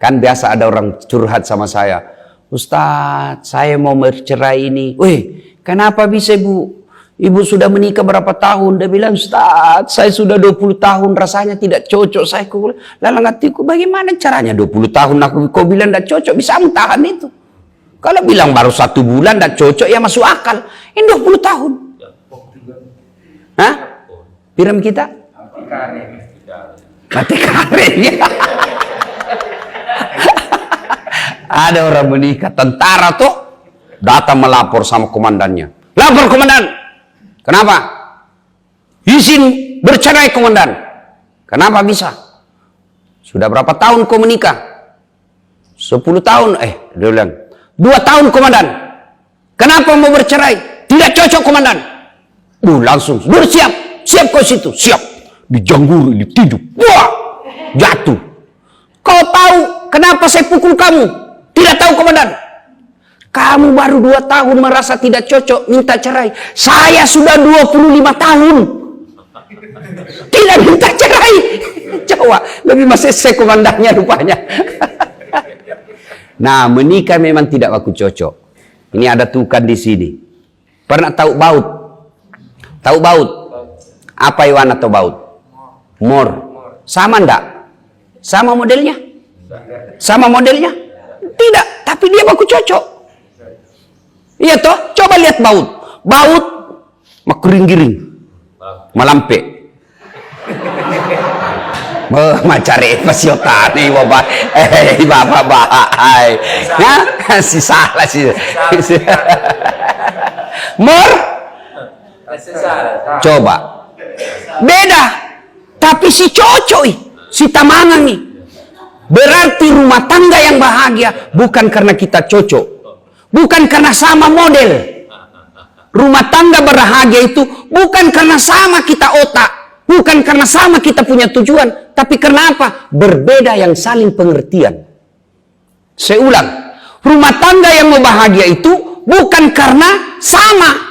Kan biasa ada orang curhat sama saya, Ustadz, saya mau bercerai ini. Weh, kenapa bisa ibu? Ibu sudah menikah berapa tahun? Dia bilang, Ustadz, saya sudah 20 tahun, rasanya tidak cocok. Saya lalang hatiku, bagaimana caranya 20 tahun kau bilang tidak cocok, bisa kamu tahan itu? Kalau bilang baru 1 bulan tidak cocok, ya masuk akal. Ini 20 tahun. Hah? Piram kita? Mati karen. Ada orang menikah, tentara tuh datang melapor sama komandannya. Lapor komandan. Kenapa? Izin bercerai komandan. Kenapa bisa? Sudah berapa tahun kau menikah? 10 tahun. Dia bilang 2 tahun komandan. Kenapa mau bercerai? Tidak cocok komandan. Langsung bersiap. Siap kau situ. Siap. Dijangguri, ditidup. Wah! Jatuh. Kau tahu kenapa saya pukul kamu? Tidak tahu komandan. Kamu baru 2 tahun merasa tidak cocok, minta cerai. Saya sudah 25 tahun. Tidak minta cerai. Coba, lebih masih saya komandannya rupanya. Nah, menikah memang tidak aku cocok. Ini ada tukan di sini. Pernah tahu baut? Tahu baut? Apa Iwan atau baut? Mor. Sama enggak? Sama modelnya? Sama modelnya? Tidak, tapi dia baku cocok. Iya toh, coba lihat baut. Baut makering-giring, malampe. Macare pasiotan nih bapak. Bapak. Ya, si salah sih. Mor. Coba. Beda. Tapi si cocok si tamangan nih. Berarti rumah tangga yang bahagia bukan karena kita cocok. Bukan karena sama model. Rumah tangga bahagia itu bukan karena sama kita otak. Bukan karena sama kita punya tujuan. Tapi karena apa? Berbeda yang saling pengertian. Saya ulang. Rumah tangga yang bahagia itu bukan karena sama.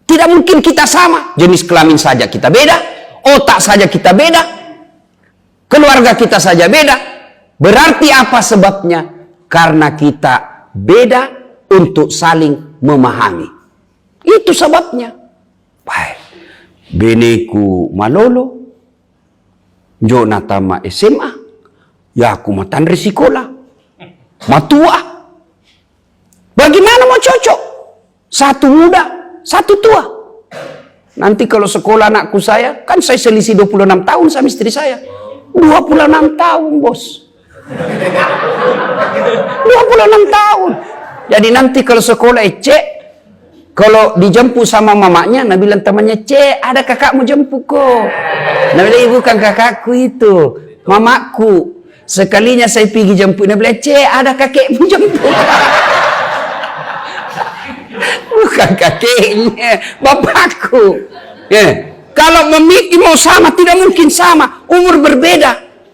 Tidak mungkin kita sama. Jenis kelamin saja kita beda. Otak saja kita beda. Keluarga kita saja beda. Berarti apa sebabnya? Karena kita beda untuk saling memahami. Itu sebabnya. Baik. Beneku malolo. Jonatama SMA. Ya aku matan resikola. Matua. Bagaimana mau cocok? Satu muda, satu tua. Nanti kalau sekolah anakku saya, kan saya selisih 26 tahun sama istri saya. 26 tahun, bos. 26 tahun. Jadi nanti kalau sekolah cek, kalau dijemput sama mamanya, Nabi bilang temannya, cek, ada kakakmu jemput kok. Nabi bilang, ibu kan kakakku itu, mamaku. Sekalinya saya pergi jemput, Nabi bilang, cek, ada kakekmu jemput. Bukan kakeknya, bapakku. Kalau memiliki mau sama, tidak mungkin sama. Umur berbeda,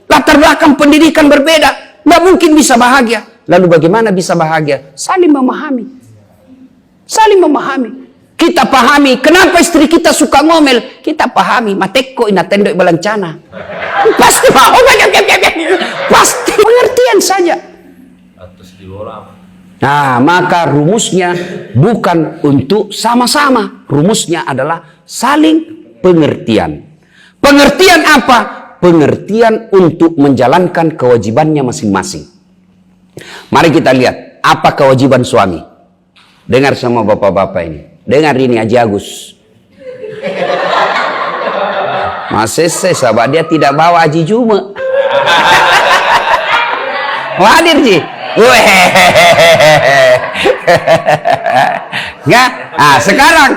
latar belakang pendidikan berbeda, nggak mungkin bisa bahagia. Lalu bagaimana bisa bahagia? Saling memahami. Saling memahami. Kita pahami kenapa istri kita suka ngomel. Kita pahami. Mateko inatendo balancana. Pasti mau. Pasti pengertian saja. Nah, maka rumusnya bukan untuk sama-sama. Rumusnya adalah saling pengertian. Pengertian apa? Pengertian untuk menjalankan kewajibannya masing-masing. Mari kita lihat apa kewajiban suami. Dengar sama bapak-bapak ini. Dengar ini Haji Agus. Masih sahabat dia tidak bawa Haji Juma. Hadir Ji. Nggak? Sekarang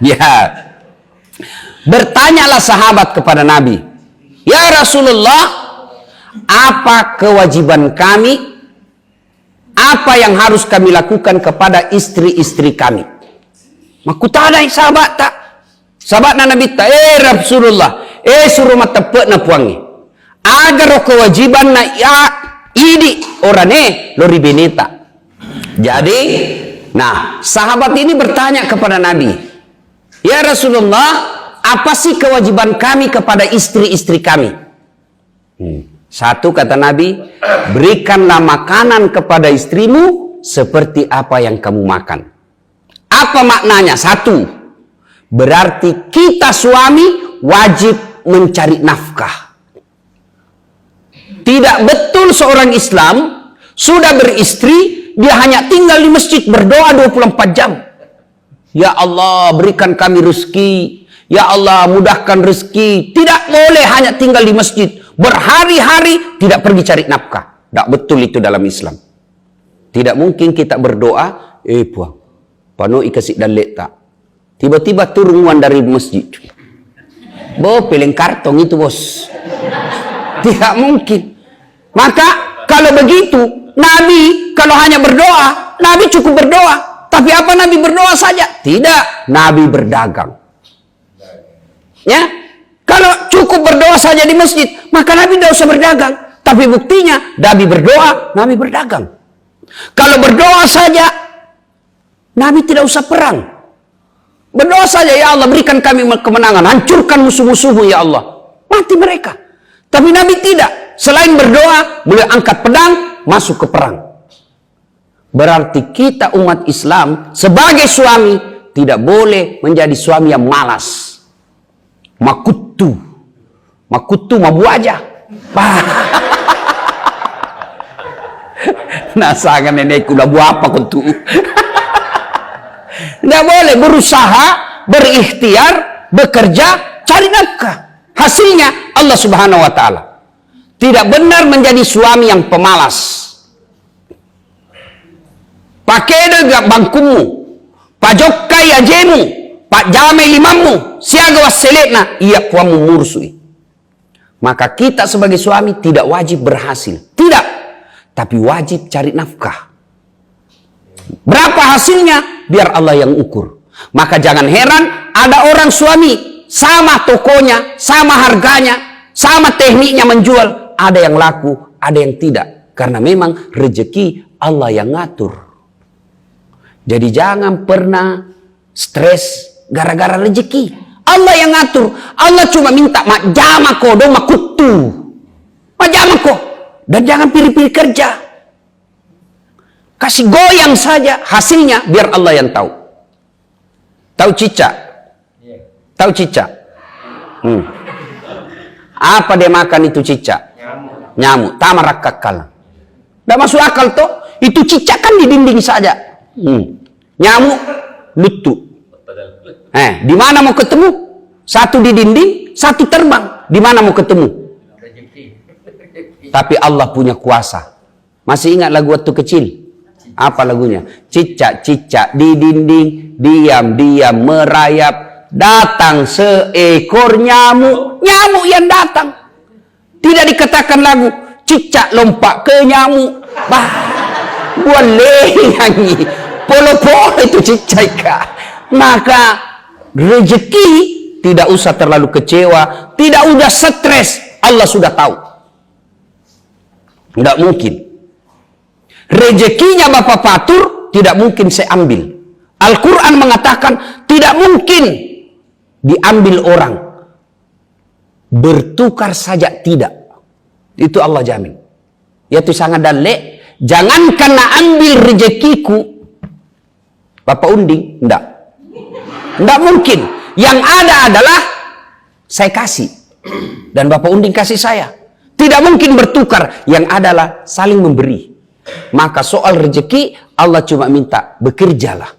ya. Bertanyalah sahabat kepada Nabi. Ya Rasulullah, apa kewajiban kami? Apa yang harus kami lakukan kepada istri-istri kami? Makutana sahabat tak? Sahabat Nabi tak? Rasulullah, suruh matepek na puangi. Agar kewajiban na ya ini orane lori beneta. Jadi, nah sahabat ini bertanya kepada Nabi, ya Rasulullah, apa sih kewajiban kami kepada istri-istri kami? Satu, kata Nabi, berikanlah makanan kepada istrimu seperti apa yang kamu makan. Apa maknanya? Satu, berarti kita suami wajib mencari nafkah. Tidak betul seorang Islam sudah beristri, dia hanya tinggal di masjid berdoa 24 jam. Ya Allah, berikan kami rezeki. Ya Allah, mudahkan rezeki. Tidak boleh hanya tinggal di masjid berhari-hari tidak pergi cari nafkah. Tidak betul itu dalam Islam. Tidak mungkin kita berdoa, puang, pano ikasih dalek tak. Tiba-tiba turun dari masjid. Peleng kartong itu bos. Tidak mungkin. Maka kalau begitu, Nabi kalau hanya berdoa, Nabi cukup berdoa. Tapi apa Nabi berdoa saja? Tidak, Nabi berdagang. Ya, kalau cukup berdoa saja di masjid, maka Nabi tidak usah berdagang. Tapi buktinya, Nabi berdoa, Nabi berdagang. Kalau berdoa saja, Nabi tidak usah perang. Berdoa saja, ya Allah berikan kami kemenangan, hancurkan musuh-musuhmu ya Allah. Mati mereka. Tapi Nabi tidak. Selain berdoa, beliau angkat pedang, masuk ke perang. Berarti kita umat Islam sebagai suami tidak boleh menjadi suami yang malas. Makutu mabu aja. Nah, sangat nenekku udah buat apa kutu. Tidak boleh, berusaha, berikhtiar, bekerja, cari nafkah. Hasilnya Allah Subhanahu wa taala. Tidak benar menjadi suami yang pemalas. Pakai degak bangkumu, pajokai ajemu, pak jame limamu, siaga waselekna, iya kuamu mursui. Maka kita sebagai suami tidak wajib berhasil. Tidak. Tapi wajib cari nafkah. Berapa hasilnya? Biar Allah yang ukur. Maka jangan heran ada orang suami, sama tokonya, sama harganya, sama tekniknya menjual. Ada yang laku, ada yang tidak. Karena memang rezeki Allah yang ngatur. Jadi jangan pernah stres gara-gara rezeki. Allah yang ngatur. Allah cuma minta majama kodo makutu. Majama ko. Dan jangan pilih-pilih kerja. Kasih goyang saja. Hasilnya biar Allah yang tahu. Tahu cicak? Tahu cicak? Apa dia makan itu cicak? Nyamuk. Tamarak kakal. Tidak masuk akal toh. Itu cicak kan di dinding saja. Nyamuk lutu. Di mana mau ketemu? Satu di dinding, satu terbang. Di mana mau ketemu? Tapi Allah punya kuasa. Masih ingat lagu waktu kecil? Apa lagunya? Cicak-cicak di dinding, diam-diam merayap, datang seekor nyamuk. Nyamuk yang datang. Tidak dikatakan lagu cicak lompat ke nyamuk. Boleh nyanyi. Polo-polo itu cicak. Maka rezeki tidak usah terlalu kecewa, tidak usah stres. Allah sudah tahu. Tidak mungkin. Rezekinya Bapak Fatur tidak mungkin saya ambil. Al-Quran mengatakan tidak mungkin diambil orang. Bertukar saja tidak. Itu Allah jamin. Yaitu sangat dalek. Jangan karena ambil rezekiku Bapak Unding, enggak. Enggak mungkin. Yang ada adalah saya kasih dan Bapak Unding kasih saya. Tidak mungkin bertukar. Yang adalah saling memberi. Maka soal rezeki Allah cuma minta bekerjalah.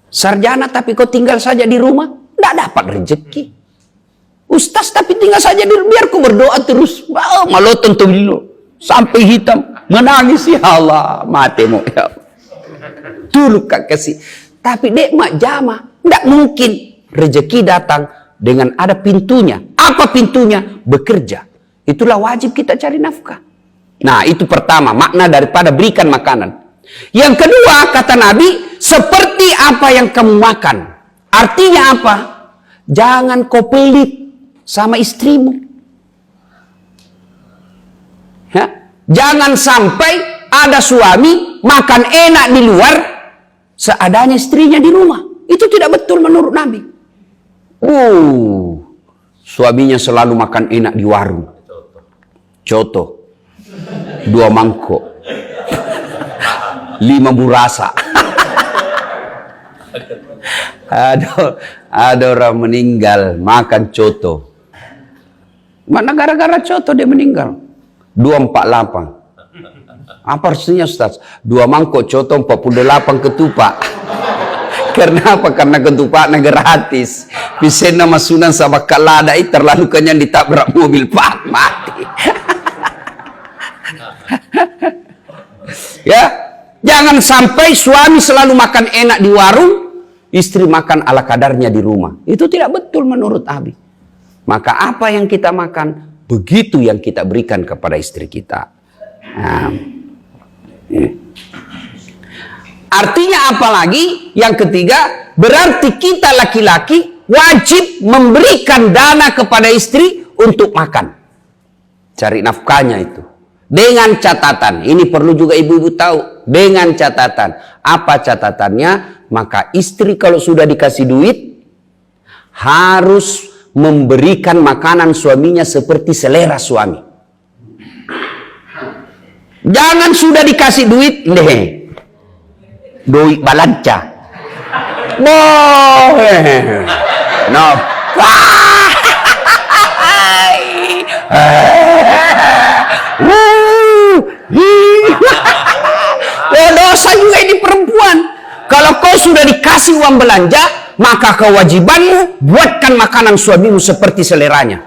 Sarjana tapi kau tinggal saja di rumah, enggak dapat rezeki. Ustaz tapi tinggal saja di rumah, biar kau berdoa terus. Malah tentu sampai hitam. Menangis, ya Allah, mati mau ya. Dulu kak kasih. Tapi dek mak jama, tidak mungkin rezeki datang dengan ada pintunya. Apa pintunya? Bekerja. Itulah wajib kita cari nafkah. Nah, itu pertama makna daripada berikan makanan. Yang kedua kata Nabi, seperti apa yang kamu makan. Artinya apa? Jangan kau pelit sama istrimu. Ya? Jangan sampai ada suami makan enak di luar, seadanya istrinya di rumah. Itu tidak betul menurut Nabi. Suaminya selalu makan enak di warung. coto, 2 mangkok, 5 burasa. Ada orang meninggal makan coto. Mana gara-gara coto dia meninggal? 248. Apa artinya Ustaz? 2 mangkok coto, 48 ketupat. Karena apa? Karena ketupatnya gratis. Pisena masunan sama kalada terlalu kenyang ditabrak mobil pak mati. Ya, jangan sampai suami selalu makan enak di warung, istri makan ala kadarnya di rumah. Itu tidak betul menurut Abi. Maka apa yang kita makan, begitu yang kita berikan kepada istri kita. Nah, artinya apa lagi? Yang ketiga, berarti kita laki-laki wajib memberikan dana kepada istri untuk makan. Cari nafkahnya itu. Dengan catatan, ini perlu juga ibu-ibu tahu. Dengan catatan. Apa catatannya? Maka istri kalau sudah dikasih duit, harus memberikan makanan suaminya seperti selera suami. Jangan sudah dikasih duit, duit balanca. No. Dosa juga ini perempuan. Kalau kau sudah dikasih uang belanja, maka kewajibanmu buatkan makanan suamimu seperti seleranya.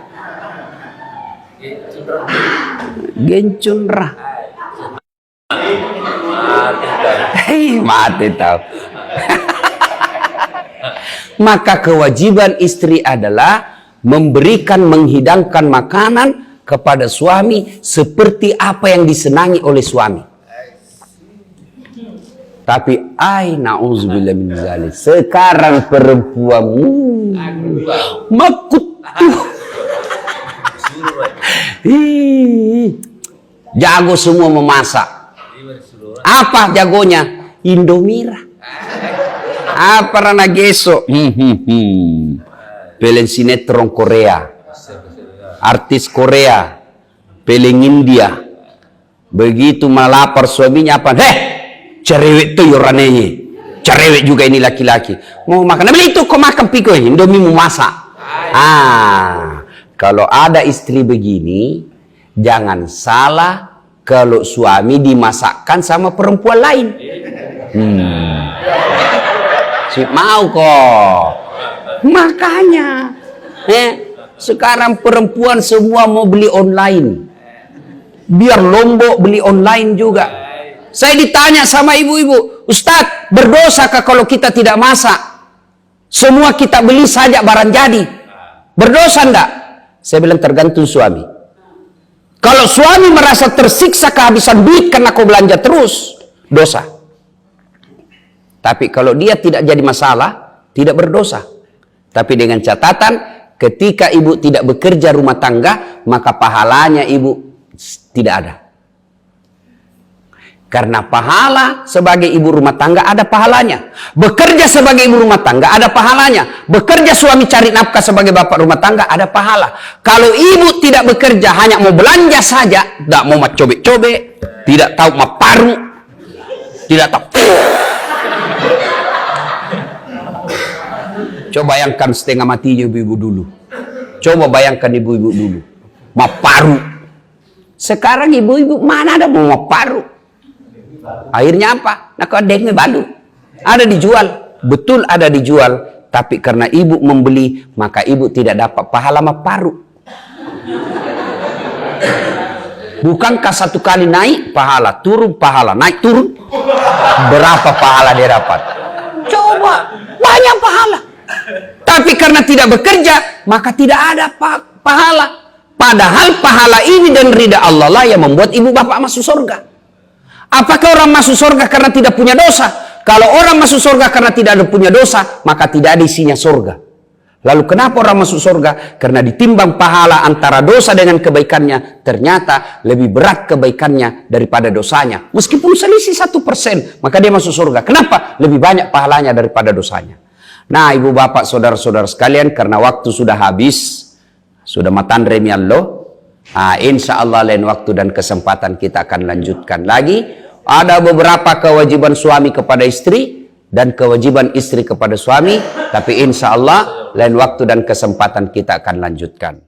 Gencunrah. Mati tahu. Maka kewajiban istri adalah memberikan, menghidangkan makanan kepada suami seperti apa yang disenangi oleh suami. Tapi na'udzubillah min dzalik. Sekarang perempuan makut. Jago semua memasak. Apa jagonya? Indomira. Apa rana geso? Pelen sinetron Korea. Artis Korea. Pelen India. Begitu malapar suaminya apa? Cerewet tuh yoranenya. Cerewet juga ini laki-laki. Mau makan, beli itu kau makan piko Indomie mau masak. Kalau ada istri begini, jangan salah kalau suami dimasakkan sama perempuan lain. Si mau kok. Makanya, sekarang perempuan semua mau beli online. Biar Lombok beli online juga. Saya ditanya sama ibu-ibu, Ustadz, berdosakah kalau kita tidak masak? Semua kita beli saja barang jadi. Berdosa enggak? Saya bilang tergantung suami. Kalau suami merasa tersiksa kehabisan duit karena kau belanja terus, dosa. Tapi kalau dia tidak jadi masalah, tidak berdosa. Tapi dengan catatan, ketika ibu tidak bekerja rumah tangga, maka pahalanya ibu tidak ada. Karena pahala sebagai ibu rumah tangga ada pahalanya. Bekerja sebagai ibu rumah tangga ada pahalanya. Bekerja suami cari nafkah sebagai bapak rumah tangga ada pahala. Kalau ibu tidak bekerja hanya mau belanja saja, tidak mau cobek-cobek, tidak tahu paru, tidak tahu. Coba bayangkan setengah matinya ibu-ibu dulu. Coba bayangkan ibu-ibu dulu. Paru. Sekarang ibu-ibu mana ada mau paru? Akhirnya apa? Nah, kodengnya balu. Ada dijual. Betul ada dijual. Tapi karena ibu membeli, maka ibu tidak dapat pahala paru. Bukankah satu kali naik pahala, turun pahala, naik turun? Berapa pahala dia dapat? Coba, banyak pahala. Tapi karena tidak bekerja, maka tidak ada pahala. Padahal pahala ini dan ridha Allah lah yang membuat ibu bapak masuk surga. Apakah orang masuk surga karena tidak punya dosa? Kalau orang masuk surga karena tidak ada punya dosa, maka tidak ada isinya surga. Lalu kenapa orang masuk surga? Karena ditimbang pahala antara dosa dengan kebaikannya, ternyata lebih berat kebaikannya daripada dosanya. Meskipun selisih 1%, maka dia masuk surga. Kenapa? Lebih banyak pahalanya daripada dosanya. Nah, ibu bapak saudara-saudara sekalian, karena waktu sudah habis, sudah matan remi Allah, Insya Allah lain waktu dan kesempatan kita akan lanjutkan lagi. Ada beberapa kewajiban suami kepada istri dan kewajiban istri kepada suami. Tapi insya Allah lain waktu dan kesempatan kita akan lanjutkan.